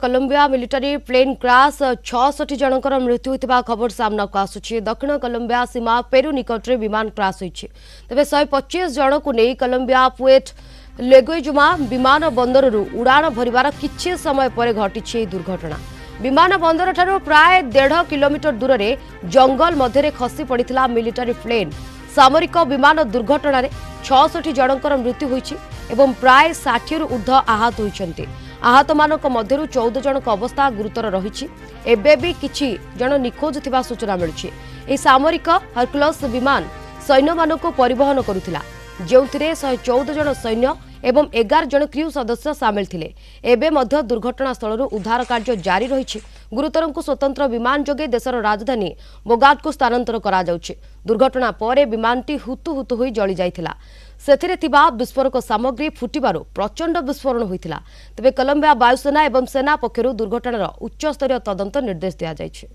Colombia military plane crash 66 जनकर मृत्यु होता खबर सामना को आसुछि। दक्षिण कोलंबिया सीमा पेरू निकट में विमान क्राश होइछि। तेबे 125 जन को नहीं कोलंबिया पुएट लेगुइजुमा विमान बंदर उड़ाण भरिबार किछि समय पर घटिछि दुर्घटना। विमान बंदर ठारू प्राय 1.5 किलोमीटर दूर रे जंगल मध्य खसी पड़िथिला मिलिटारी प्लेन। सामरिक विमान दुर्घटना 66 जनकर मृत्यु होइछि एवं प्राय 60 रु ऊर्ध्व आहत होइछन्ति। आहत मानक मध्यरु 14 जनक अवस्था गुरुतर रहिछि। एबे भी किछि जन निखोज थिबा सूचना मिलुछि। ए सामरिक हरकुलस विमान सैन्य मानक परिवहन करुथिला, जेउथिरे 114 जन सैन्य एवं 11 जन क्रू सदस्य सामिल थिले। एबे मध्य दुर्घटना स्थलरु उद्धार कार्य जारी रहिछि। गुरुतरंकु स्वतंत्र विमान जोगे देशर राजधानी बोगाट को स्थानांतर करा जाउछि। दुर्घटना परे विमानटी हुतु हुतु होई जळी जाइथिला। सेथिरे थिबा विस्फोरक सामग्री फुटिबारु प्रचंड विस्फोरण होइथिला। तबे कोलंबिया वायुसेना एवं सेना पक्षरु दुर्घटनार उच्च स्तरीय तदंत निर्देश दिया जाइछि।